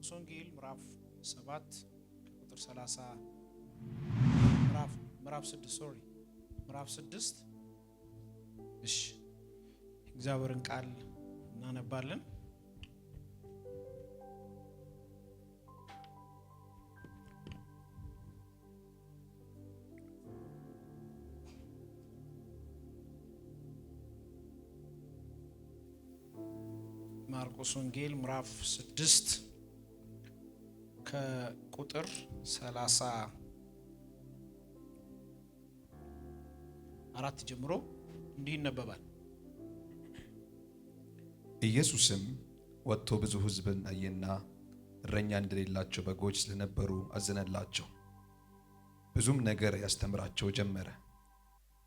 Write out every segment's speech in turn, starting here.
ማርቆስ ወንጌል ምዕራፍ 7 ቁጥር 30 ምዕራፍ 6 እሺ እግዚአብሔርን ቃል እናነባለን። ማርቆስ ወንጌል ምዕራፍ 6 ከቁጥር 34 ጀምሮ እንዲህ ይነበባል። ኢየሱስም ወጥቶ ብዙ ሕዝብን አየና እረኛ እንደሌላቸው በጎች ስለነበሩ አዘነላቸው። ብዙም ነገር ያስተምራቸው ጀመረ።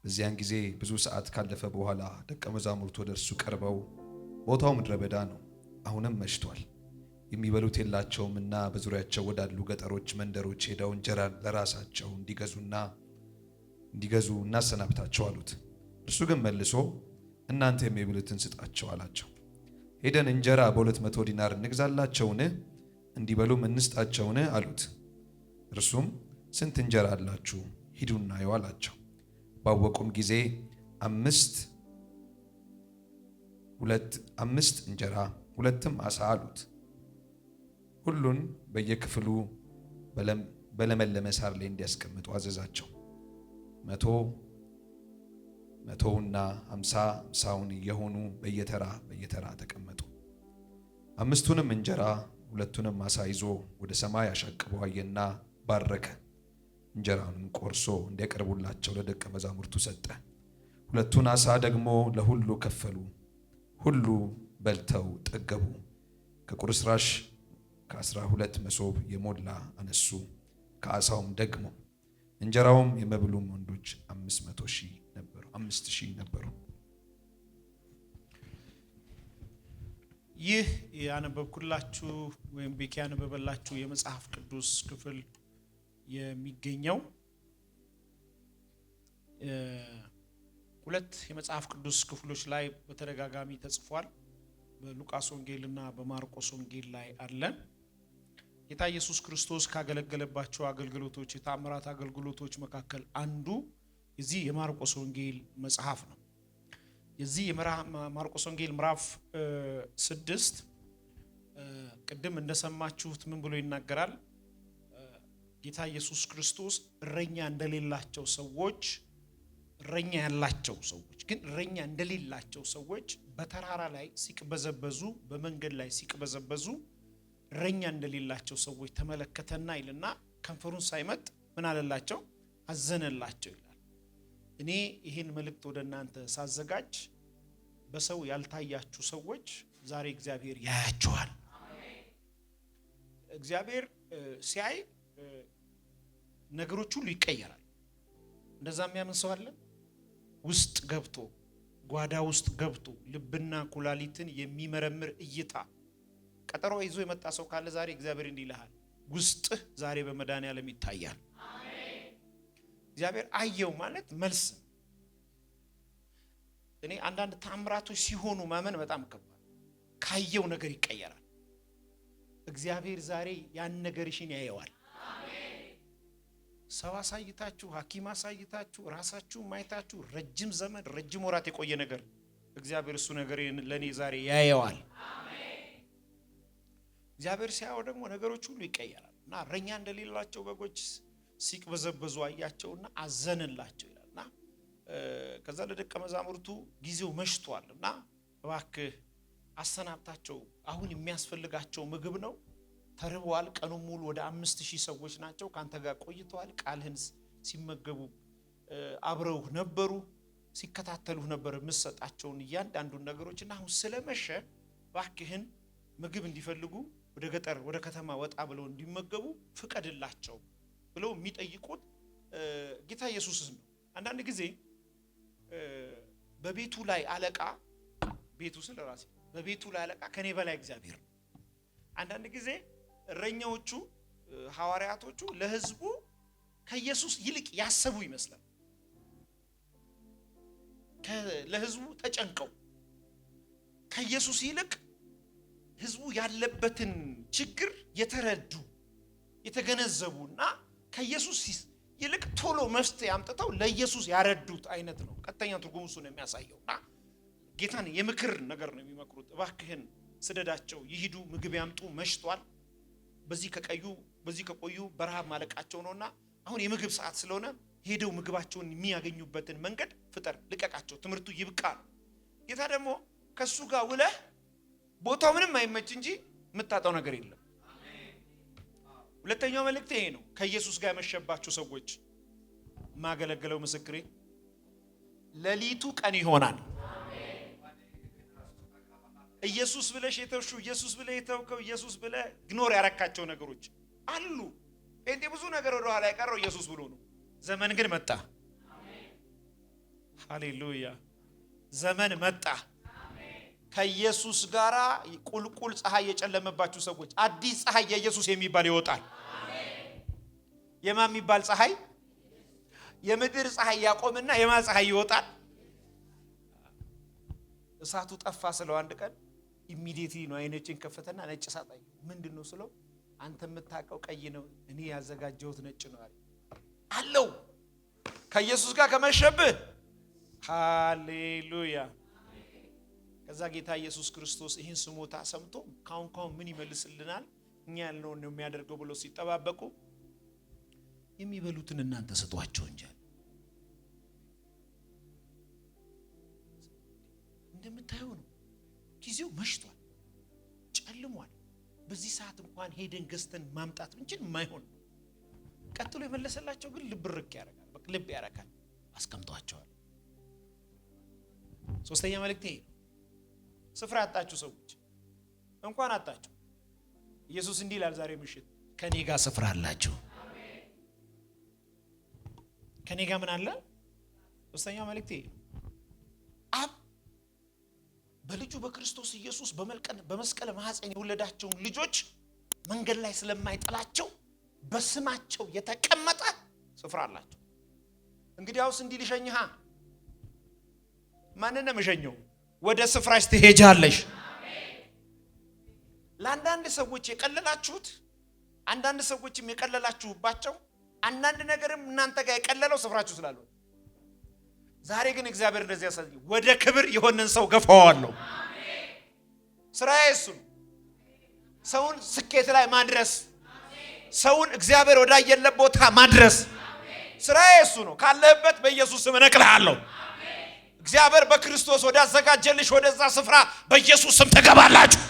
በዚያን ጊዜ ብዙ ሰዓት ካለፈ በኋላ ደቀ መዛሙርቱ ወደ እርሱ ቀርበው ቦታው ምድረ በዳ ነው፣ አሁንም መሽቷል፣ የሚበሉት የላቸውምና በዙሪያቸው ወዳሉ ገጠሮች መንደሮች ሄደው እንጀራ ለራሳቸው እንዲገዙ እናሰናብታቸው አሉት። እርሱ ግን መልሶ እናንተ የሚበሉትን ስጣቸው አላቸው። ሄደን እንጀራ በ200 ዲናር እንግዛላቸውን? እንዲበሉም እንስጣቸውን አሉት። እርሱም ስንት እንጀራ አላችሁ? ሂዱና እዩ አላቸው። ባወቁም ጊዜ አምስት እንጀራ 2 ዓሣ አሉት። ሁሉን በየክፍሉ በለመለመ ሳር ላይ እንዲያስቀምጡ አዘዛቸው። 100 50 እየሆኑ በየተራ ተቀመጡ። 5ቱንም እንጀራ 2ቱንም ዓሣ ይዞ ወደ ሰማይ አሻቅቦ አየና ባረከ። እንጀራውንም ቆርሶ እንዲያቀርቡላቸው ለደቀ መዛሙርቱ ሰጠ። 2ቱን ዓሣ ደግሞ ለሁሉ ከፈሉ። ሁሉ በልተው ጠገቡ። ከቁርስራሽ ከ12 መሶብ የሞላ አነሱ። ከዓሣውም ደግሞ እንጀራውም የመብሉም ወንዶች 5,000 ነበሩ። ይህ ያነበብኩላችሁ ወይም ቤኪ ያነበበላችሁ የመጽሐፍ ቅዱስ ክፍል የሚገኘው ሁለት የመጽሐፍ ቅዱስ ክፍሎች ላይ በተደጋጋሚ ተጽፏል። በሉቃስ ወንጌልና በማርቆስ ወንጌል ላይ አለ። ጌታ ኢየሱስ ክርስቶስ ካገለገለባቸው አገልግሎቶች የተአምራት አገልግሎቶች መካከል አንዱ የዚህ የማርቆስ ወንጌል መጽሐፍ ነው። የዚህ የማርቆስ ወንጌል ምዕራፍ 6 ቅድም እንደሰማችሁት ምን ብሎ ይናገራል? ጌታ ኢየሱስ ክርስቶስ እረኛ እንደሌላቸው ሰዎች፣ እረኛ ያላቸው ሰዎች ግን እረኛ እንደሌላቸው ሰዎች በተራራ ላይ ሲቅበዘበዙ፣ በመንገድ ላይ ሲቅበዘበዙ እረኛ እንደሌላቸው ሰዎች ተመለከተና ይልና ከንፈሩን ሳይመጥ ምን አለላቸው? አዘነላቸው ይላል። እኔ ይህን መልእክት ወደ እናንተ ሳዘጋጅ በሰው ያልታያችሁ ሰዎች ዛሬ እግዚአብሔር ያያቸዋል። እግዚአብሔር ሲያይ ነገሮች ሁሉ ይቀየራል። እንደዛ የሚያምን ሰው አለ? ውስጥ ገብቶ ጓዳ ውስጥ ገብቶ ልብና ኩላሊትን የሚመረምር እይታ ቀጠሮ ይዞ የመጣ ሰው ካለ ዛሬ እግዚአብሔር እንዲህ ይልሃል፣ ውስጥህ ዛሬ በመድኃኒዓለም ይታያል። እግዚአብሔር አየው ማለት መልስ። እኔ አንዳንድ ተአምራቶች ሲሆኑ ማመን በጣም ከባድ፣ ካየው ነገር ይቀየራል። እግዚአብሔር ዛሬ ያን ነገርሽን ያየዋል። ሰው አሳይታችሁ፣ ሐኪም አሳይታችሁ፣ ራሳችሁ ማይታችሁ ረጅም ዘመን ረጅም ወራት የቆየ ነገር እግዚአብሔር እሱ ነገር ለኔ ዛሬ ያየዋል። እግዚአብሔር ሲያየው ደግሞ ነገሮች ሁሉ ይቀየራል። እና እረኛ እንደሌላቸው በጎች ሲቅበዘበዙ አያቸውና አዘነላቸው ይላልና ከዛ ለደቀ መዛሙርቱ ጊዜው መሽቷልና እባክህ አሰናብታቸው፣ አሁን የሚያስፈልጋቸው ምግብ ነው፣ ተርበዋል። ቀኑን ሙሉ ወደ 5,000 ሰዎች ናቸው ካንተ ጋር ቆይተዋል። ቃልህን ሲመገቡ አብረው ነበሩ፣ ሲከታተሉ ነበር የምትሰጣቸውን እያንዳንዱን ነገሮችና አሁን ስለመሸ እባክህን ምግብ እንዲፈልጉ ወደ ገጠር ወደ ከተማ ወጣ ብለው እንዲመገቡ ፍቀድላቸው ብለው የሚጠይቁት ጌታ ኢየሱስን ነው። አንዳንድ ጊዜ በቤቱ ላይ አለቃ፣ ቤቱ ስለ ራሴ በቤቱ ላይ አለቃ ከኔ በላይ እግዚአብሔር ነው። አንዳንድ ጊዜ እረኛዎቹ ሐዋርያቶቹ ለሕዝቡ ከኢየሱስ ይልቅ ያሰቡ ይመስላል። ለሕዝቡ ተጨንቀው ከኢየሱስ ይልቅ ህዝቡ ያለበትን ችግር የተረዱ የተገነዘቡና ከኢየሱስ ይልቅ ቶሎ መፍትሄ አምጥተው ለኢየሱስ ያረዱት አይነት ነው። ቀጥተኛ ትርጉሙ እሱ ነው የሚያሳየውና ጌታን የምክር ነገር ነው የሚመክሩት። እባክህን ስደዳቸው ይሂዱ፣ ምግብ ያምጡ፣ መሽቷል፣ በዚህ ከቆዩ በረሃብ ማለቃቸው ነውና አሁን የምግብ ሰዓት ስለሆነ ሄደው ምግባቸውን የሚያገኙበትን መንገድ ፍጠር፣ ልቀቃቸው፣ ትምህርቱ ይብቃ። ጌታ ደግሞ ከሱ ጋር ውለህ ቦታው ምንም አይመች እንጂ የምታጣው ነገር የለም። ሁለተኛው መልእክት ይሄ ነው። ከኢየሱስ ጋር የመሸባችሁ ሰዎች ማገለግለው ምስክሬ ሌሊቱ ቀን ይሆናል። ኢየሱስ ብለሽ የተውሹ ኢየሱስ ብለህ የተውከው ኢየሱስ ብለህ ግኖር ያረካቸው ነገሮች አሉ። እንዴ ብዙ ነገር ወደ ኋላ ያቀረው ኢየሱስ ብሎ ነው። ዘመን ግን መጣ። ሃሌሉያ! ዘመን መጣ። ከኢየሱስ ጋራ ቁልቁል ፀሐይ የጨለመባችሁ ሰዎች አዲስ ፀሐይ የኢየሱስ የሚባል ይወጣል። የማን የሚባል ፀሐይ? የምድር ፀሐይ ያቆምና የማን ፀሐይ ይወጣል? እሳቱ ጠፋ ስለው አንድ ቀን ኢሚዲየትሊ ነው አይኖችን ከፈተና ነጭ እሳት አየሁ። ምንድነው ስለው አንተ የምታውቀው ቀይ ነው፣ እኔ ያዘጋጀሁት ነጭ ነው አለው። ከኢየሱስ ጋር ከመሸብህ ሃሌሉያ። ከዛ ጌታ ኢየሱስ ክርስቶስ ይህን ስሞታ ሰምቶ ካሁን ምን ይመልስልናል እኛ ያልነውን ነው የሚያደርገው ብሎ ሲጠባበቁ የሚበሉትን እናንተ ስጧቸው እንጂ እንደምታየው ነው። ጊዜው መሽቷል፣ ጨልሟል። በዚህ ሰዓት እንኳን ሄደን ገዝተን ማምጣት እንችል ማይሆን። ቀጥሎ የመለሰላቸው ግን ልብ ርክ ያረጋል፣ በቃ ልብ ያረጋል። አስቀምጧቸዋል። ሶስተኛ መልእክት ይሄ ነው። ስፍራ ያጣችሁ ሰዎች እንኳን አጣችሁ። ኢየሱስ እንዲህ ይላል ዛሬ ምሽት ከኔ ጋር ስፍራ አላችሁ። ከኔ ጋር ምን አለ? ሶስተኛ መልእክት ይሄ አብ በልጁ በክርስቶስ ኢየሱስ በመስቀል ማህፀን የወለዳቸውን ልጆች መንገድ ላይ ስለማይጠላቸው በስማቸው የተቀመጠ ስፍራ አላቸው። እንግዲያውስ እንዲህ ልሸኝሃ። ማንን ነው የምሸኘው? ወደ ስፍራሽ ትሄጃለሽ። ለአንዳንድ ሰዎች የቀለላችሁት፣ አንዳንድ ሰዎችም የቀለላችሁባቸው፣ አንዳንድ ነገርም እናንተ ጋር የቀለለው ስፍራችሁ ስላለው ዛሬ ግን እግዚአብሔር እንደዚህ ያሳይ። ወደ ክብር የሆነን ሰው ገፋዋለሁ። ስራዬ እሱ ነው። ሰውን ስኬት ላይ ማድረስ፣ ሰውን እግዚአብሔር ወዳየለት ቦታ ማድረስ ስራዬ እሱ ነው። ካለህበት በኢየሱስ ስም እነቅልሃለሁ። እግዚአብሔር በክርስቶስ ወዳዘጋጀልሽ ወደዛ ስፍራ በኢየሱስ ስም ተገባላችሁ።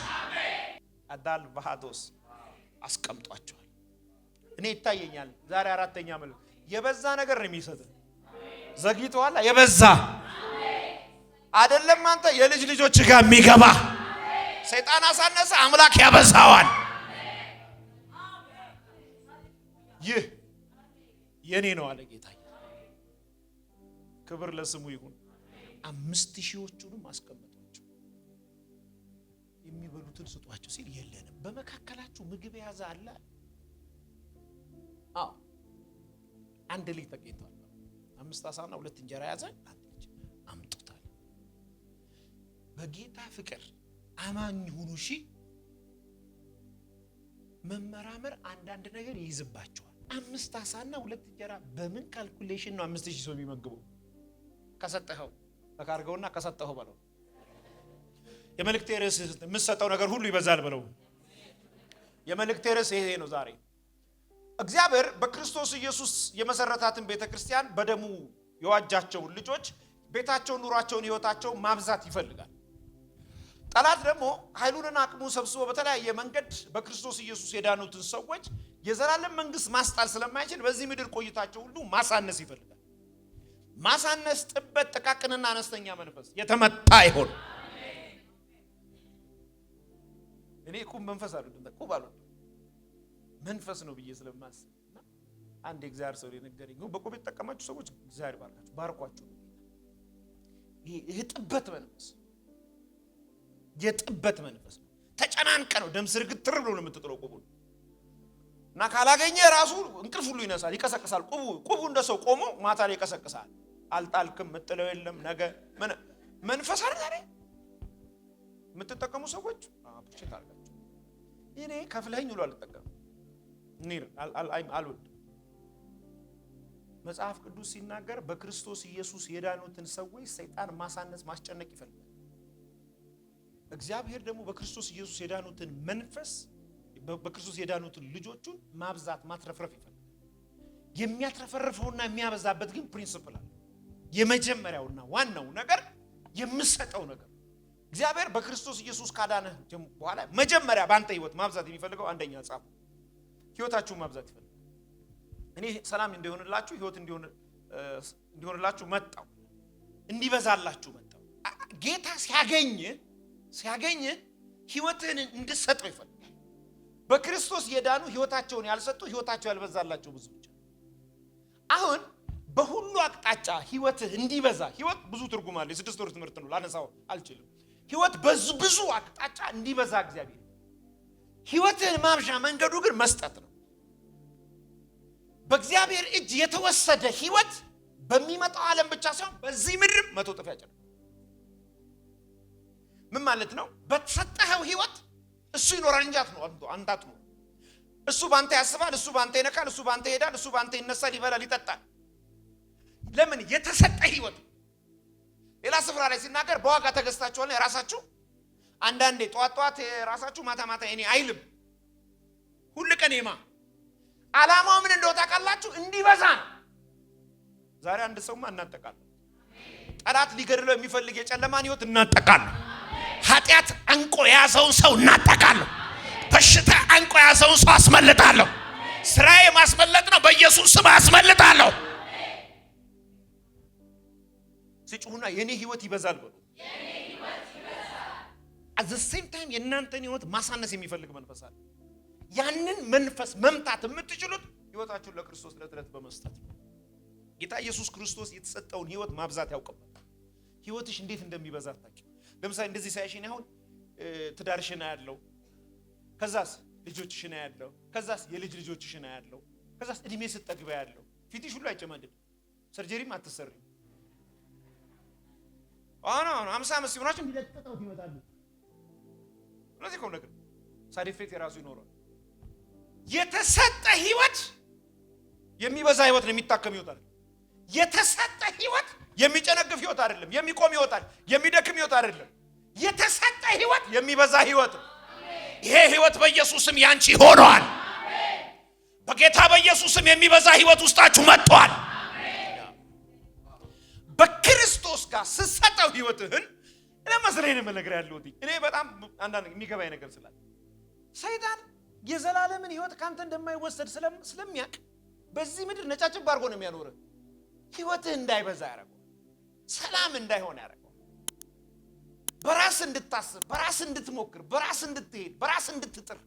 አዳል ባሃዶስ አስቀምጧቸዋል። እኔ ይታየኛል ዛሬ አራተኛ መልእክት የበዛ ነገር ነው የሚሰጥ። ዘግይቷል። የበዛ አይደለም አንተ የልጅ ልጆች ጋር የሚገባ ሰይጣን አሳነሰ፣ አምላክ ያበዛዋል። ይህ የኔ ነው አለ ጌታ። ክብር ለስሙ ይሁን። 5000ዎቹንም አስቀምጧቸው፣ የሚበሉትን ስጧቸው ሲል የለንም በመካከላችሁ ምግብ የያዘ አለ። አንድ ልጅ ተገኝቷል። 5 ዓሳና 2 እንጀራ ያዘ። አንድ ልጅ አምጡታል። በጌታ ፍቅር አማኝ ሁኑ። እሺ መመራመር አንዳንድ ነገር ይይዝባቸዋል። 5 ዓሳና 2 እንጀራ በምን ካልኩሌሽን ነው 5000 ሰው የሚመግበው? ከሰጠኸው ተካርገውና ከሰጠኸው በለው። የመልእክቴ ርዕስ የምትሰጠው ነገር ሁሉ ይበዛል በለው። የመልእክቴ ርዕስ ይሄ ነው ዛሬ። እግዚአብሔር በክርስቶስ ኢየሱስ የመሰረታትን ቤተክርስቲያን በደሙ የዋጃቸውን ልጆች ቤታቸውን፣ ኑሯቸውን፣ ህይወታቸውን ማብዛት ይፈልጋል። ጠላት ደግሞ ኃይሉንና አቅሙን ሰብስቦ በተለያየ መንገድ በክርስቶስ ኢየሱስ የዳኑትን ሰዎች የዘላለም መንግስት ማስጣል ስለማይችል በዚህ ምድር ቆይታቸው ሁሉ ማሳነስ ይፈልጋል። ማሳነስ፣ ጥበት፣ ጥቃቅንና አነስተኛ መንፈስ የተመታ ይሆን። እኔ ቁም መንፈስ አይደለም ቁም አሉ መንፈስ ነው ብዬ ስለማስብና አንድ እግዚአብሔር ሰው የነገረኝ ነው። በቁም የተጠቀማችሁ ሰዎች እግዚአብሔር ባርካችሁ ባርኳችሁ። ይሄ ጥበት መንፈስ የጥበት መንፈስ ነው። ተጨናንቀ ነው ደም ስር ግትር ብሎ ነው የምትጥለው ቁቡ እና ካላገኘ ራሱ እንቅልፍ ሁሉ ይነሳል፣ ይቀሰቅሳል። ቁቡ እንደሰው ቆሞ ማታ ላይ ይቀሰቅሳል። አልጣልክም ምጥለው የለም ነገ ምን መንፈስ አይደል የምትጠቀሙ ሰዎች አብሽት አድርጋችሁ። እኔ ከፍለኝ ሁሉ አልተጠቀም አልወድ መጽሐፍ ቅዱስ ሲናገር በክርስቶስ ኢየሱስ የዳኑትን ሰዎች ሰይጣን ማሳነስ ማስጨነቅ ይፈልጋል። እግዚአብሔር ደግሞ በክርስቶስ ኢየሱስ የዳኑትን መንፈስ በክርስቶስ የዳኑትን ልጆቹን ማብዛት ማትረፍረፍ ይፈልጋል። የሚያትረፈርፈውና የሚያበዛበት ግን ፕሪንሲፕል አለ። የመጀመሪያውና ዋናው ነገር የምሰጠው ነገር እግዚአብሔር በክርስቶስ ኢየሱስ ካዳነህ በኋላ መጀመሪያ ባንተ ህይወት ማብዛት የሚፈልገው አንደኛ ጻፉ ህይወታችሁን ማብዛት ይፈልጋል። እኔ ሰላም እንዲሆንላችሁ ህይወት እንዲሆንላችሁ መጣው እንዲበዛላችሁ መጣው። ጌታ ሲያገኝ ህይወትን እንድትሰጠው ይፈልጋል። በክርስቶስ የዳኑ ህይወታቸውን ያልሰጡ ህይወታቸው ያልበዛላቸው ብዙ ብቻ። አሁን በሁሉ አቅጣጫ ህይወትህ እንዲበዛ ህይወት ብዙ ትርጉም አለ። የ6 ወር ትምህርት ነው ላነሳው አልችልም። ህይወት ብዙ አቅጣጫ እንዲበዛ እግዚአብሔር ህይወትህን ማብዣ መንገዱ ግን መስጠት ነው። በእግዚአብሔር እጅ የተወሰደ ህይወት በሚመጣው ዓለም ብቻ ሳይሆን በዚህ ምድር 100 እጥፍ ያጭዳል። ምን ማለት ነው? በተሰጠኸው ህይወት እሱ ይኖራል እንጂ አትኖር። እሱ ባንተ ያስባል፣ እሱ ባንተ ይነካል፣ እሱ ባንተ ይሄዳል፣ እሱ ባንተ ይነሳል፣ ይበላል፣ ይጠጣል። ለምን? የተሰጠ ህይወት። ሌላ ስፍራ ላይ ሲናገር በዋጋ ተገዝታችኋል የራሳችሁ። አንዳንዴ ጧት የራሳችሁ ማታ እኔ አይልም። ሁሉ ቀን የማ ዓላማው ምን እንደሆነ ታውቃላችሁ? እንዲበዛ ነው። ዛሬ አንድ ሰውማ እናጠቃለን። ጠላት ሊገድለው የሚፈልግ የጨለማን ህይወት እናጠቃለን። ኃጢአት አንቆ የያዘውን ሰው እናጠቃለን። በሽታ አንቆ የያዘውን ሰው አስመልጣለሁ። ስራዬ ማስመለጥ ነው። በኢየሱስ ስም አስመልጣለሁ። ሲጮሁና የኔ ህይወት ይበዛል በሉ። at the same time የእናንተን ህይወት ማሳነስ የሚፈልግ መንፈስ አለ። ያንን መንፈስ መምታት የምትችሉት ህይወታችሁን ለክርስቶስ ለትረት በመስጠት ጌታ ኢየሱስ ክርስቶስ የተሰጠውን ህይወት ማብዛት ያውቅበታል። ህይወትሽ እንዴት እንደሚበዛ ታውቂ። ለምሳሌ እንደዚህ ሳይሽን አሁን ትዳርሽና ያለው ከዛስ ልጆችሽና ያለው ከዛስ የልጅ ልጆችሽና ያለው ከዛስ እድሜ ስትጠግባ ያለው ፊትሽ ሁሉ አይጨማድድ። ሰርጀሪም አትሰሪ። አሁን 50 ዓመት ሲሆናችሁ እንዲለጥጠው ይመጣሉ። ስለዚህ ኮን ነገር ሳይድ ኢፌክት የራሱ ይኖራል። የተሰጠ ህይወት የሚበዛ ህይወት ነው። የሚታከም ህይወት አይደለም። የተሰጠ ህይወት የሚጨነግፍ ህይወት አይደለም። የሚቆም ህይወት አይደለም። የሚደክም ህይወት አይደለም። የተሰጠ ህይወት የሚበዛ ህይወት ነው። ይሄ ህይወት በኢየሱስም ያንቺ ሆኗል። በጌታ በኢየሱስም የሚበዛ ህይወት ውስጣችሁ መጥቷል። በክርስቶስ ጋር ስትሰጠው ህይወትህን ለመስለኝ ነው ነገር ያለው። እኔ በጣም አንዳንድ የሚገባኝ ነገር ስላለ ሰይጣን የዘላለምን ህይወት ካንተ እንደማይወሰድ ስለሚያውቅ በዚህ ምድር ነጫጭብ አድርጎ ነው የሚያኖርህ። ህይወትህ እንዳይበዛ ያደርገው፣ ሰላም እንዳይሆን ያደርገው፣ በራስ እንድታስብ፣ በራስ እንድትሞክር፣ በራስ እንድትሄድ፣ በራስ እንድትጥር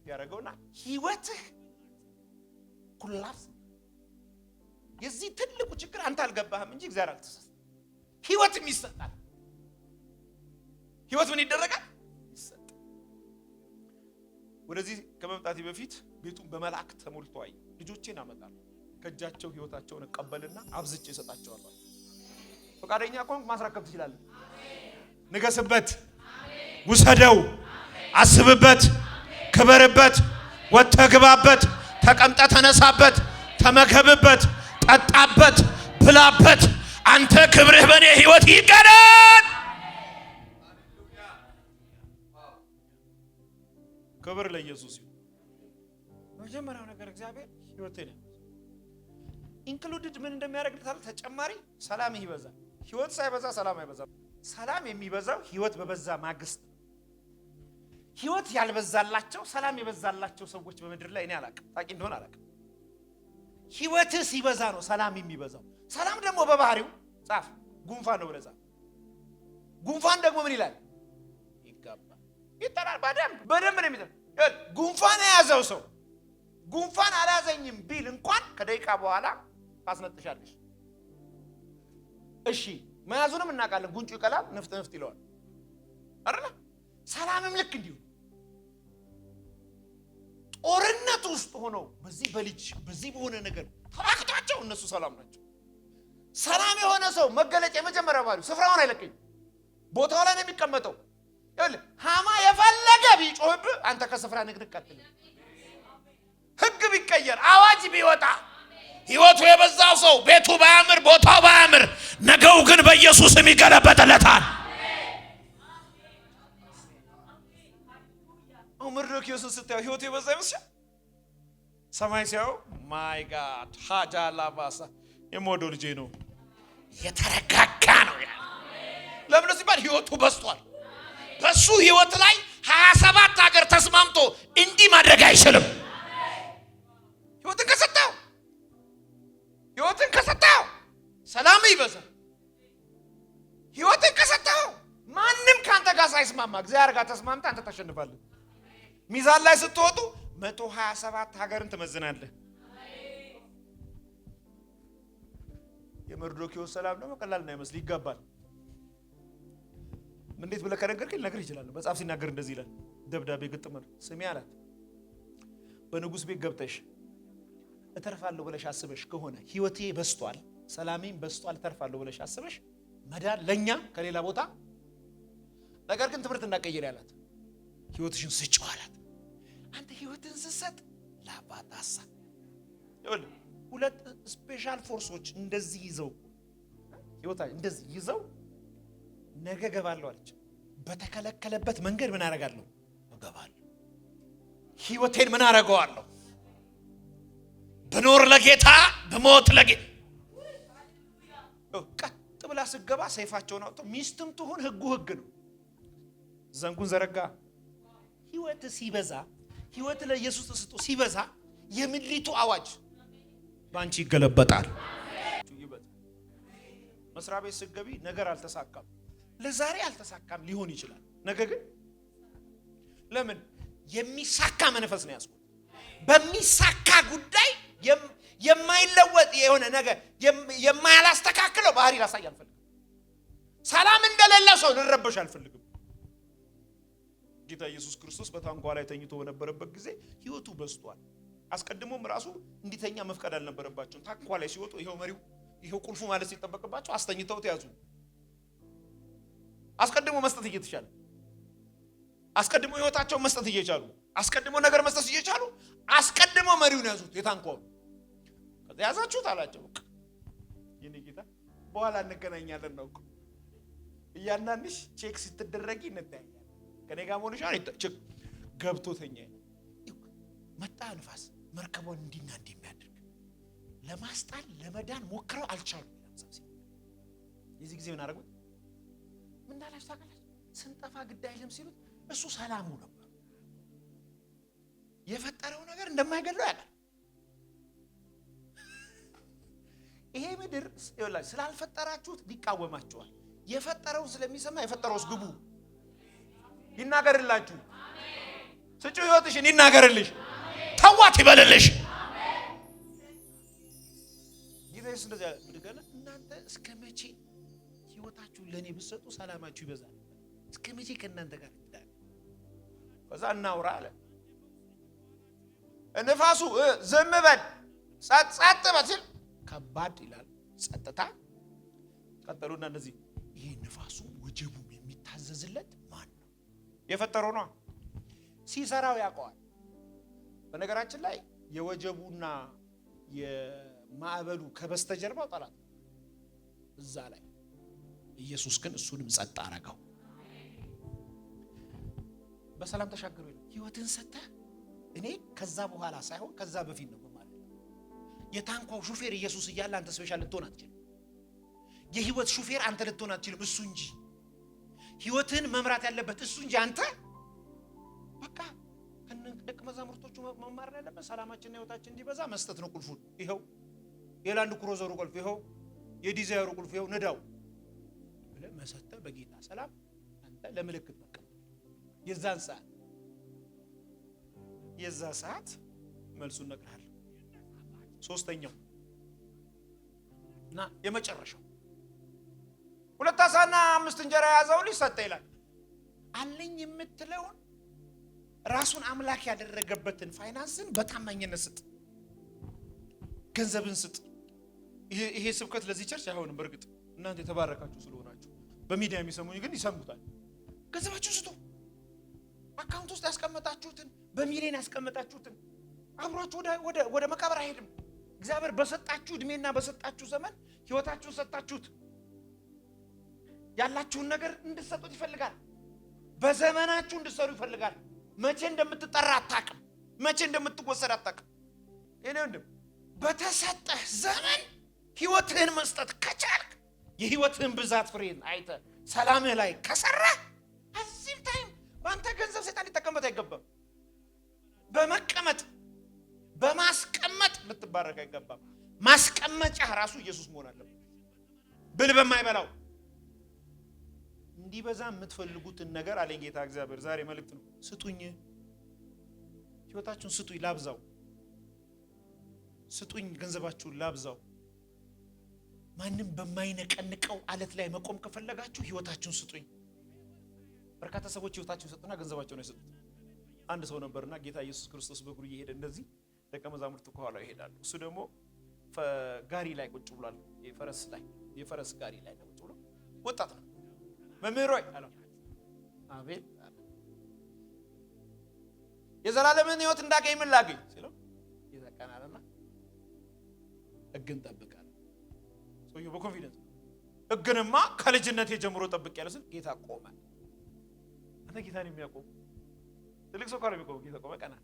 ያደርገውና ህይወትህ ኩላስ። የዚህ ትልቁ ችግር አንተ አልገባህም እንጂ እግዚአብሔር አልተሰጠ። ህይወትም ይሰጣል። ህይወት ምን ይደረጋል? ይሰጣል። ወደዚህ ከመምጣቴ በፊት ቤቱን በመላእክ ተሞልቶ አይ ልጆቼን አመጣለሁ፣ ከእጃቸው ህይወታቸውን እቀበልና አብዝቼ እሰጣቸዋለሁ። ፈቃደኛ ከሆንክ ማስረከብ ትችላለህ። ንገስበት፣ ውሰደው፣ አስብበት፣ ክበርበት፣ ወጥተህ ግባበት፣ ተቀምጠህ ተነሳበት፣ ተመገብበት፣ ጠጣበት፣ ብላበት። አንተ ክብርህ በኔ ህይወት ይገለጥ። ክብር ለኢየሱስ ይሁን። መጀመሪያው ነገር እግዚአብሔር ህይወቴን ኢንክሉድድ ምን እንደሚያደርግልታል? ተጨማሪ ሰላም ይበዛል። ህይወት ሳይበዛ ሰላም አይበዛም። ሰላም የሚበዛው ህይወት በበዛ ማግስት። ህይወት ያልበዛላቸው ሰላም የበዛላቸው ሰዎች በምድር ላይ እኔ አላቅም። ታቂ እንደሆነ አላቅም። ህይወት ሲበዛ ነው ሰላም የሚበዛው። ሰላም ደግሞ በባህሪው ጻፍ ጉንፋን ነው ብለዛ። ጉንፋን ደግሞ ምን ይላል? ይጋባል፣ ይጠራል። በደንብ ነው የሚጠራው። ጉንፋን የያዘው ሰው ጉንፋን አላዘኝም ቢል እንኳን ከደቂቃ በኋላ ታስነጥሻለሽ። እሺ መያዙንም እናውቃለን። ጉንጩ ይቀላል፣ ነፍጥ ይለዋል አይደል? ሰላምም ልክ እንዲሁ ጦርነት ውስጥ ሆነው በዚህ በልጅ በዚህ በሆነ ነገር ተራክቷቸው እነሱ ሰላም ናቸው። ሰላም የሆነ ሰው መገለጫ የመጀመሪያ ባሉ ስፍራውን አይለቀኝ፣ ቦታው ላይ ነው የሚቀመጠው። ይኸውልህ ሃማ የፈለገ ቢጮህብህ አንተ ከስፍራ ንቅንቅ አትልም። ህግ ቢቀየር አዋጅ ቢወጣ ህይወቱ የበዛው ሰው ቤቱ ባያምር ቦታው ባያምር ነገው ግን በኢየሱስም ይገለበጥለታል። መርዶክዮስን ስታየው ህይወቱ የበዛ ይመስላል። ሰማይ ሲያየው ማይ ጋድ ሃጃላባሳ የምወደው ልጄ ነው የተረጋጋ ነው ያ ለምን ሲባል ህይወቱ በስቷል። በሱ ህይወት ላይ 27 ሀገር ተስማምቶ እንዲህ ማድረግ አይችልም። ህይወትን ከሰጠው ሰላም ይበዛል። ህይወትን ከሰጠው ማንም ካንተ ጋር ሳይስማማ እግዚአብሔር ጋር ተስማምታ አንተ ታሸንፋለህ። ሚዛን ላይ ስትወጡ 127 ሀገርን ትመዝናለህ። የመርዶክዮስ ሰላም ደግሞ ቀላል ነው ይመስል ይገባል። እንዴት ብለህ ከነገርከኝ ልነግርህ እችላለሁ። መጽሐፍ ሲናገር እንደዚህ ይላል። ደብዳቤ ግጥም ስሚ አላት። በንጉስ ቤት ገብተሽ እተርፋለሁ ብለሽ አስበሽ ከሆነ ህይወቴ በስቷል፣ ሰላሜም በስቷል፣ እተርፋለሁ ብለሽ አስበሽ መዳን ለኛ ከሌላ ቦታ ነገር ግን ትምህርት እንዳቀየር ያላት ህይወትሽን ስጪው አላት። አንተ ህይወትን ስትሰጥ ላባታሳ ይወል ሁለት ስፔሻል ፎርሶች እንደዚህ ይዘው ህይወታ እንደዚህ ይዘው ነገ ገባለሁ አለች። በተከለከለበት መንገድ ምን አደርጋለሁ? እገባለሁ። ህይወቴን ምን አደርገዋለሁ? በኖር ለጌታ በሞት ለጌታ። ቀጥ ብላ ስገባ ሰይፋቸውን አውጥተው ሚስትም ትሁን ህጉ ህግ ነው። ዘንጉን ዘረጋ። ህይወት ሲበዛ ህይወት ለኢየሱስ ተሰጥቶ ሲበዛ የምድሪቱ አዋጅ ባንቺ ይገለበጣል። መስሪያ ቤት ስገቢ ነገር አልተሳካም፣ ለዛሬ አልተሳካም ሊሆን ይችላል። ነገ ግን ለምን የሚሳካ መንፈስ ነው ያስኩት። በሚሳካ ጉዳይ የማይለወጥ የሆነ ነገር የማያላስተካክለው ባህሪ ላሳይ አልፈልግም። ሰላም እንደሌለ ሰው ልረበሽ አልፈልግም። ጌታ ኢየሱስ ክርስቶስ በታንኳ ላይ ተኝቶ በነበረበት ጊዜ ህይወቱ በስቷል። አስቀድሞም ራሱ እንዲተኛ መፍቀድ አልነበረባቸውም። ታንኳ ላይ ሲወጡ ይሄው መሪው ይሄው ቁልፉ ማለት ሲጠበቅባቸው አስተኝተው ተያዙ። አስቀድሞ መስጠት እየተቻለ አስቀድሞ ህይወታቸው መስጠት እየቻሉ አስቀድሞ ነገር መስጠት እየቻሉ አስቀድሞ መሪውን ያዙት። የታንኳው ከዛ ያዛችሁት አላቸው። የኔ ጌታ በኋላ እንገናኛለን ነው እኮ እያንዳንድሽ ቼክ ስትደረጊ እንታያለን። ከኔ ጋር ሆነሽ ቼክ ገብቶተኛ መጣ ንፋስ መርከቧን እንዲና እንደሚያደርግ ለማስጣል ለመዳን ሞክረው አልቻሉም። የዚህ ጊዜ ምን አደረጉት? ምን እንዳላችሁ ታውቃላችሁ? ስንጠፋ ግድ አይልም ሲሉት እሱ ሰላሙ ነበር። የፈጠረው ነገር እንደማይገለው ያውቃል። ይሄ ምድር ይኸውላችሁ ስላልፈጠራችሁት ሊቃወማችኋል። የፈጠረውን ስለሚሰማ የፈጠረውስ ግቡ ይናገርላችሁ። ስጪው ህይወትሽን ይናገርልሽ፣ ተዋት ይበልልሽ። ጌታዬስ እንደዚህ ያለ ምድገና እናንተ እስከ መቼ ህይወታችሁን ለኔ ብትሰጡ ሰላማችሁ ይበዛል? እስከ መቼ ከእናንተ ጋር ይታያል? ከዛ እናውራ አለ። ንፋሱ ዝም በል ጸጥ በል ሲል ከባድ ይላል ጸጥታ። ቀጠሉና እንደዚህ ይሄ ንፋሱ ወጀቡ የሚታዘዝለት ማን ነው? የፈጠረው ነው። ሲሰራው ያውቀዋል። በነገራችን ላይ የወጀቡና የማዕበሉ ከበስተጀርባው ጠላት እዛ ላይ ኢየሱስ ግን እሱንም ጸጥ አረጋው። በሰላም ተሻገሩ። ህይወትን ሰጠህ። እኔ ከዛ በኋላ ሳይሆን ከዛ በፊት ነው ማለት ነው። የታንኳው ሹፌር ኢየሱስ እያለ አንተ ስፔሻል ልትሆን አትችልም። የህይወት ሹፌር አንተ ልትሆን አትችልም፣ እሱ እንጂ። ህይወትን መምራት ያለበት እሱ እንጂ አንተ። በቃ ደቀ መዛሙርቶቹ መማር ያለበት ሰላማችንና ህይወታችን እንዲበዛ መስጠት ነው። ቁልፉን ይሄው፣ የላንድ ክሩዘሩ ቁልፍ ይሄው፣ የዲዛይሩ ቁልፍ ይሄው፣ ንዳው ብለህ መሰጠህ በጌታ ሰላም አንተ ለምልክት በቃ የዛ ሰዓት መልሱን እነግርሃለሁ። ሶስተኛው እና የመጨረሻው 2 ዓሣና 5 እንጀራ ያዘው ልጅ ሰጠ ይላል። አለኝ የምትለውን ራሱን አምላክ ያደረገበትን ፋይናንስን በታማኝነት ስጥ፣ ገንዘብን ስጥ። ይሄ ስብከት ለዚህ ቸርች አይሆንም። በርግጥ እናንተ የተባረካችሁ ስለሆናችሁ በሚዲያ የሚሰሙኝ ግን ይሰሙታል። ገንዘባችሁን ስጡ። አካውንት ውስጥ ያስቀመጣችሁትን በሚሊዮን ያስቀመጣችሁትን አብሯችሁ ወደ መቃብር አይሄድም። እግዚአብሔር በሰጣችሁ እድሜና በሰጣችሁ ዘመን ህይወታችሁን ሰጣችሁት። ያላችሁን ነገር እንድትሰጡት ይፈልጋል። በዘመናችሁ እንድትሰሩ ይፈልጋል። መቼ እንደምትጠራ አታውቅም። መቼ እንደምትወሰድ አታውቅም። እኔ ወንድም በተሰጠህ ዘመን ህይወትህን መስጠት ከቻልክ የህይወትህን ብዛት ፍሬን አይተህ ሰላምህ ላይ ከሰራህ አዚም ታይም በአንተ ገንዘብ ሰይጣን ሊጠቀምበት አይገባም። በማስቀመጥ ልትባረክ አይገባም። ማስቀመጫ ራሱ ኢየሱስ መሆን አለበት። ብል በማይበላው እንዲበዛ የምትፈልጉትን ነገር አለኝ ጌታ እግዚአብሔር። ዛሬ መልእክት ነው። ስጡኝ፣ ህይወታችሁን ስጡኝ፣ ላብዛው። ስጡኝ፣ ገንዘባችሁን ላብዛው። ማንም በማይነቀንቀው አለት ላይ መቆም ከፈለጋችሁ ህይወታችሁን ስጡኝ። በርካታ ሰዎች ህይወታቸውን ሰጡና ገንዘባቸውን አይሰጡት። አንድ ሰው ነበርና ጌታ ኢየሱስ ክርስቶስ በእግሩ እየሄደ እንደዚህ ደቀ መዛሙርቱ ከኋላው ይሄዳሉ። እሱ ደግሞ ጋሪ ላይ ቁጭ ብሏል። የፈረስ ጋሪ ላይ ቁጭ ብሎ ወጣት ነው። መምህር ሆይ አለው። አቤት አለ። የዘላለምን ህይወት እንዳገኝ ምን ላገኝ ሲለው ይዘቀናልና ህግን ጠብቃለሁ። ሰውየው በኮንፊደንስ ህግንማ ከልጅነት ጀምሮ ጠብቅ ያለው ሲል ጌታ ቆመ። አንተ ጌታን የሚያቆም ትልቅ ሰው ካለ የሚቆም ጌታ ቆመ። ቀና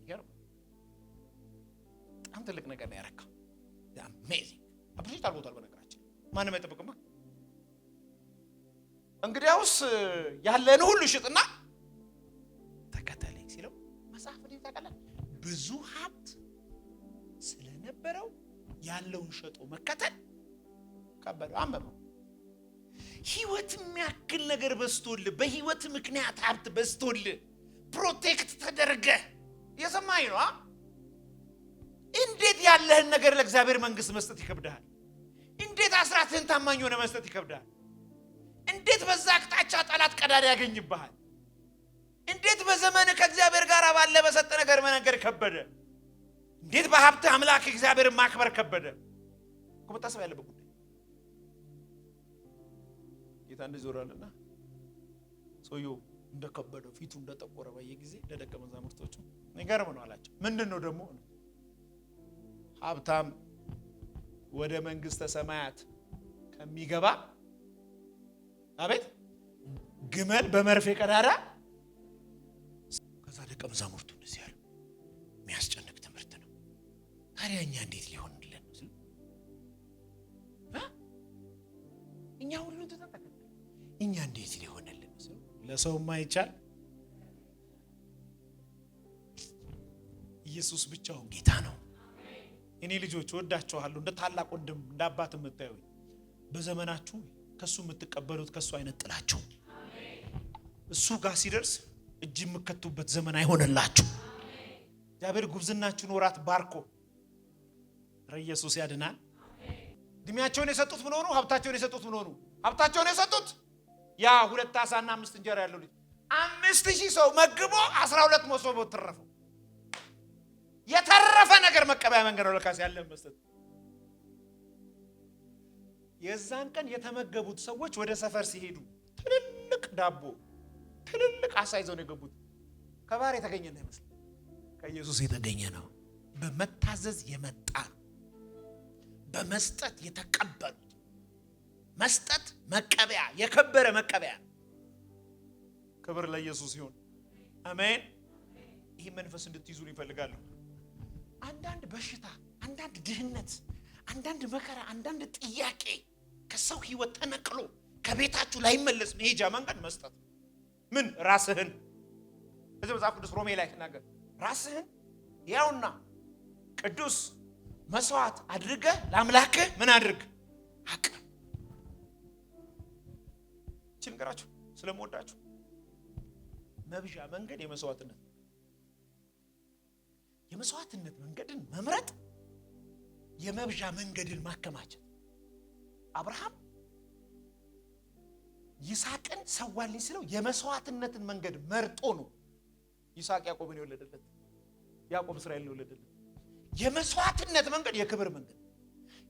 ይገርም። በጣም ትልቅ ነገር ነው ያረካው። አሜዚንግ አፕሪሺየት አድርጎታል። በነገራችን ማንም አይጠብቅማ። እንግዲያውስ ያለን ሁሉ ሽጥና ተከተለኝ ሲለው መጽሐፍ እንዴት ታውቃለህ? ብዙ ሀብት ስለነበረው ያለውን ሸጦ መከተል ከበደው። አንበበው። ህይወት የሚያክል ነገር በስቶልህ፣ በህይወት ምክንያት ሀብት በስቶልህ፣ ፕሮቴክት ተደርገ የሰማኝ ነው። እንዴት ያለህን ነገር ለእግዚአብሔር መንግስት መስጠት ይከብዳል? እንዴት አስራትህን ታማኝ ሆነ መስጠት ይከብዳል? እንዴት በዛ አቅጣጫ ጠላት ቀዳዳ ያገኝብሃል? እንዴት በዘመን ከእግዚአብሔር ጋር ባለ በሰጠ ነገር መነገር ከበደ? እንዴት በሀብት አምላክ እግዚአብሔርን ማክበር ከበደ? እኮ መታሰብ ያለበት ጉዳይ። ጌታ እንደዚህ ዞራልና ሰውየው እንደከበደው ፊቱ እንደጠቆረ በየጊዜ ለደቀ መዛሙርቶቹ ነገርም ነው አላቸው። ምንድነው ደግሞ? ሀብታም ወደ መንግስተ ሰማያት ከሚገባ አቤት ግመል በመርፌ ቀዳዳ። ከዛ ደቀ መዛሙርቱ እንደዚህ ያሉ የሚያስጨንቅ ትምህርት ነው። ታዲያ እኛ እንዴት ሊሆንልን ነው? እኛ ሁሉን ተጠቅመን እኛ እንዴት ሊሆንልን ነው? ለሰው ማይቻል ኢየሱስ ብቻውን ጌታ ነው። እኔ ልጆች ወዳችኋለሁ፣ እንደ ታላቅ ወንድም እንደ አባት የምታዩኝ። በዘመናችሁ ከሱ የምትቀበሉት ከሱ አይነት ጥላችሁ እሱ ጋር ሲደርስ እጅ የምከቱበት ዘመን አይሆንላችሁ። እግዚአብሔር ጉብዝናችሁን ወራት ባርኮ ኢየሱስ ያድናል። እድሜያቸውን የሰጡት ምን ሆኑ? ሀብታቸውን የሰጡት ምን ሆኑ? ሀብታቸውን የሰጡት ያ 2 ዓሳና 5 እንጀራ ያለው ልጅ 5000 ሰው መግቦ 12 መሶብ ተረፈው። የተረፈ ነገር መቀበያ መንገድ ነው ለካስ ያለ መስጠት። የዛን ቀን የተመገቡት ሰዎች ወደ ሰፈር ሲሄዱ ትልልቅ ዳቦ ትልልቅ ዓሳ ይዘው ነው የገቡት። ከባህር የተገኘ ነው ይመስል ከኢየሱስ የተገኘ ነው። በመታዘዝ የመጣ ነው። በመስጠት የተቀበሉት። መስጠት መቀበያ፣ የከበረ መቀበያ። ክብር ለኢየሱስ ይሁን። አሜን። ይህ መንፈስ እንድትይዙ ይፈልጋሉ። አንዳንድ በሽታ፣ አንዳንድ ድህነት፣ አንዳንድ መከራ፣ አንዳንድ ጥያቄ ከሰው ህይወት ተነቅሎ ከቤታችሁ ላይመለስ መሄጃ መንገድ መስጠት። ምን? ራስህን። እዚህ መጽሐፍ ቅዱስ ሮሜ ላይ ተናገረ። ራስህን ያውና ቅዱስ መስዋዕት አድርገህ ለአምላክህ ምን አድርግ? አቅርብ። ችንገራችሁ ስለምወዳችሁ መብዣ መንገድ የመስዋዕትነት መንገድን መምረጥ፣ የመብዣ መንገድን ማከማቸት። አብርሃም ይስሐቅን ሰዋልኝ ሲለው የመስዋዕትነትን መንገድ መርጦ ነው። ይስሐቅ ያዕቆብን የወለደለት፣ ያዕቆብ እስራኤልን የወለደለት። የመስዋዕትነት መንገድ የክብር መንገድ።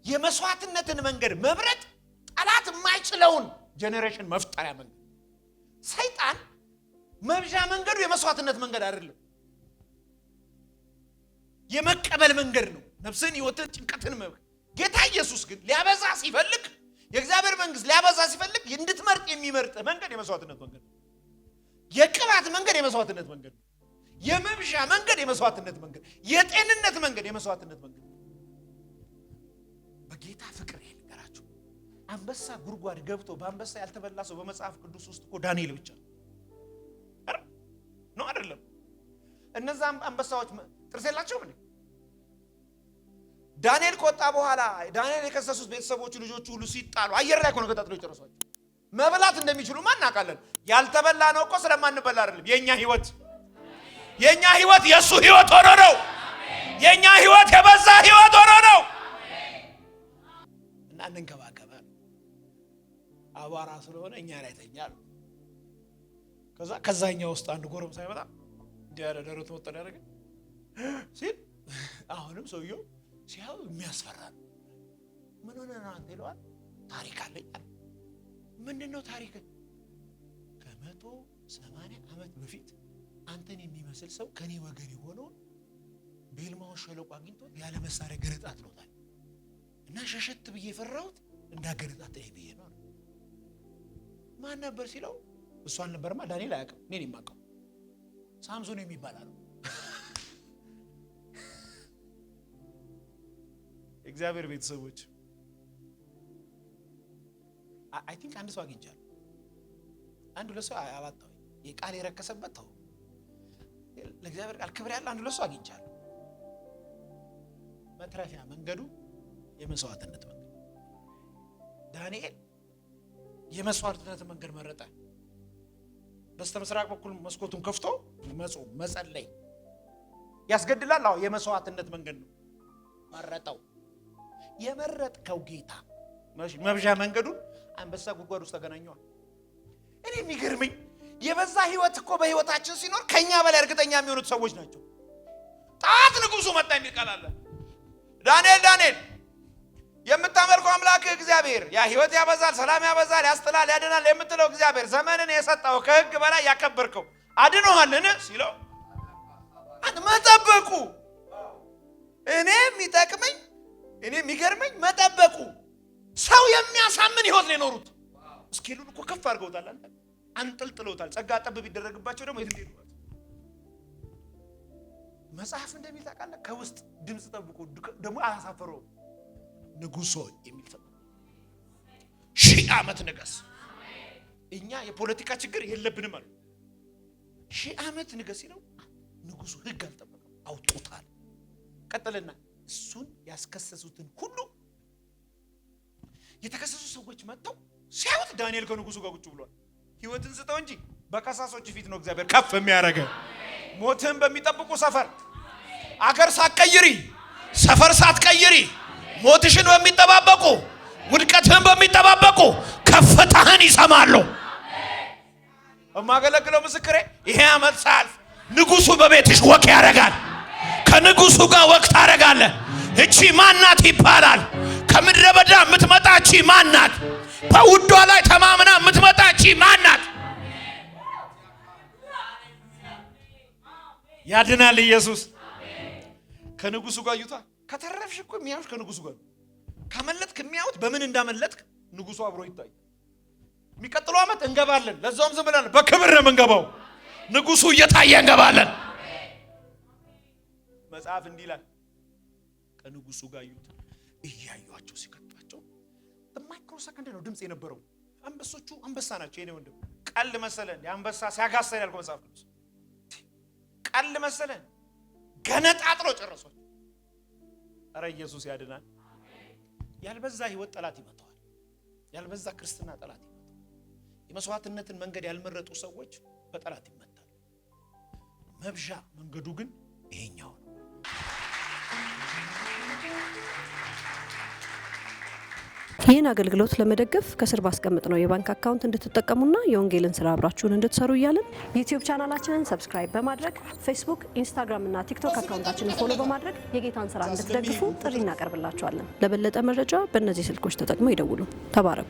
የመስዋዕትነትን መንገድ መምረጥ ጠላት የማይችለውን ጄኔሬሽን መፍጠሪያ መንገድ። ሰይጣን መብዣ መንገዱ የመስዋዕትነት መንገድ አይደለም። የመቀበል መንገድ ነው። ነፍስን ህይወትን ጭንቀትን ጌታ ኢየሱስ ግን ሊያበዛ ሲፈልግ የእግዚአብሔር መንግስት ሊያበዛ ሲፈልግ እንድትመርጥ የሚመርጥ መንገድ የመስዋዕትነት መንገድ ነው። የቅባት መንገድ የመስዋዕትነት መንገድ ነው። የመብሻ መንገድ የመስዋዕትነት መንገድ፣ የጤንነት መንገድ የመስዋዕትነት መንገድ። በጌታ ፍቅር ይልቀራችሁ። አንበሳ ጉርጓድ ገብቶ በአንበሳ ያልተበላ ሰው በመጽሐፍ ቅዱስ ውስጥ እኮ ዳንኤል ብቻ ነው አይደለም? እነዛ አንበሳዎች ጥርስ የላቸውም እንዴ? ዳንኤል ከወጣ በኋላ ዳንኤል የከሰሱት ቤተሰቦቹ ልጆቹ ሁሉ ሲጣሉ አየር ላይ ሆነ ገጣጥሎ ይጨርሷቸው። መብላት እንደሚችሉ ማን እናውቃለን? ያልተበላ ነው እኮ ስለማንበላ አይደለም። የኛ ህይወት የሱ ህይወት ሆኖ ነው። የኛ ህይወት የበዛ ህይወት ሆኖ ነው። እና እንንከባከባለን። አቧራ ስለሆነ እኛ ላይ ተኛል። ከዛኛው ውስጥ አንድ ጎረምሳ ይመጣ እንዲያረደሩ ተወጣ ያደረገ ሲል አሁንም ሰውየው ሲያው የሚያስፈራ ነው። ምን ሆነ ነው አንተ ይለዋል። ታሪክ አለኝ። ምንድነው ታሪክ? ከ180 ዓመት በፊት አንተን የሚመስል ሰው ከኔ ወገን የሆነው በልማው ሸለቆ አግኝቶ ያለ መሳሪያ ገረጣጥሎታል። እና ሸሸት ብዬ ፈራሁት እንዳገረጣጠኝ ብዬ ነው። ማን ነበር ሲለው እሱ አልነበርማ። ዳንኤል አያውቅም፣ እኔን የማውቀው ሳምሶን የሚባል አለው። እግዚአብሔር ቤተሰቦች አይ ቲንክ አንድ ሰው አግኝቻለሁ። አንዱ ለሰው አባጣው የቃል የረከሰበት ተው ለእግዚአብሔር ቃል ክብር ያለ አንዱ ለሰው አግኝቻለሁ። መትረፊያ መንገዱ የመስዋዕትነት መንገድ። ዳንኤል የመስዋዕትነት መንገድ መረጠ። በስተምስራቅ በኩል መስኮቱን ከፍቶ መጾም መጸለይ ያስገድላል። አዎ የመስዋዕትነት መንገድ ነው መረጠው። የመረጥከው ጌታ መብዣ መንገዱን አንበሳ ጉድጓድ ውስጥ ተገናኘዋል። እኔ የሚገርመኝ የበዛ ህይወት እኮ በህይወታችን ሲኖር ከኛ በላይ እርግጠኛ የሚሆኑት ሰዎች ናቸው። ጣት ንጉሱ መጣ የሚል ቃል አለ። ዳንኤል የምታመልከው አምላክ እግዚአብሔር ያ ህይወት ያበዛል፣ ሰላም ያበዛል፣ ያስጥላል፣ ያድናል የምትለው እግዚአብሔር ዘመንን የሰጠው ከህግ በላይ ያከበርከው አድኖሃልን ሲለው መጠበቁ እኔ የሚገርመኝ መጠበቁ። ሰው የሚያሳምን ህይወት ነው የኖሩት። እስኪሉን እኮ ከፍ አድርገውታል፣ አንጠልጥለውታል። ጸጋ ጠብ ቢደረግባቸው ደግሞ የት እንደሄዱ መጽሐፍ እንደሚል ታውቃለህ። ከውስጥ ድምጽ ጠብቆ ደግሞ አያሳፈረው። ንጉሶ የሚል ሰው 1000 ዓመት ንገስ። እኛ የፖለቲካ ችግር የለብንም አሉ። 1000 ዓመት ንገስ ሲለው ንጉሱ ህግ አልጠበቀም፣ አውጦታል። ቀጥልና እሱን ያስከሰሱትን ሁሉ የተከሰሱ ሰዎች መጥተው ሲያዩት ዳንኤል ከንጉሱ ጋር ቁጭ ብሏል። ህይወትን ስጠው እንጂ በከሳሶች ፊት ነው እግዚአብሔር ከፍ የሚያደርገ። ሞትን በሚጠብቁ ሰፈር አገር ሳትቀይሪ፣ ሰፈር ሳትቀይሪ፣ ሞትሽን በሚጠባበቁ ውድቀትህን በሚጠባበቁ ከፍታህን ይሰማሉ። የማገለግለው ምስክሬ ይሄ ዓመት ሳልፍ ንጉሱ በቤትሽ ወክ ያደርጋል። ከንጉሱ ጋር ወክ ታደርጋለህ። እቺ ማናት ይባላል። ከምድረ በዳ የምትመጣ እቺ ማናት? በውዷ ላይ ተማምና የምትመጣ እቺ ማናት? ያድናል ኢየሱስ። ከንጉሱ ጋር ይዩታ። ከተረፍሽ እኮ የሚያዩሽ ከንጉሱ ጋር፣ ካመለጥክ የሚያዩት በምን እንዳመለጥክ ንጉሱ አብሮ ይታይ። የሚቀጥለው ዓመት እንገባለን። ለዛውም ዝም ብለን በክብር ነው የምንገባው። ንጉሱ እየታየ እንገባለን። መጽሐፍ እንዲህ ይላል፣ ከንጉሱ ጋር ይዩት። እያዩአቸው ሲከቷቸው በማይክሮ ሰከንድ ነው ድምጽ የነበረው። አንበሶቹ አንበሳ ናቸው። የኔ ወንድም ቀል መሰለን አንበሳ ሲያጋሳ ያልኩ መጽሐፍ ቅዱስ ቀል መሰለን ገነጣጥሎ ጨረሷቸው። አረ ኢየሱስ ያድናል። ያልበዛ ህይወት ጠላት ይመታዋል። ያልበዛ ክርስትና ጠላት ይመታዋል። የመስዋዕትነትን መንገድ ያልመረጡ ሰዎች በጠላት ይመታሉ። መብዣ መንገዱ ግን ይሄኛው ነው። ይህን አገልግሎት ለመደገፍ ከስር ባስቀምጥነው የባንክ አካውንት እንድትጠቀሙና የወንጌልን ስራ አብራችሁን እንድትሰሩ እያልን ዩቲዩብ ቻናላችንን ሰብስክራይብ በማድረግ ፌስቡክ፣ ኢንስታግራም እና ቲክቶክ አካውንታችንን ፎሎ በማድረግ የጌታን ስራ እንድትደግፉ ጥሪ እናቀርብላችኋለን። ለበለጠ መረጃ በእነዚህ ስልኮች ተጠቅመው ይደውሉ። ተባረኩ።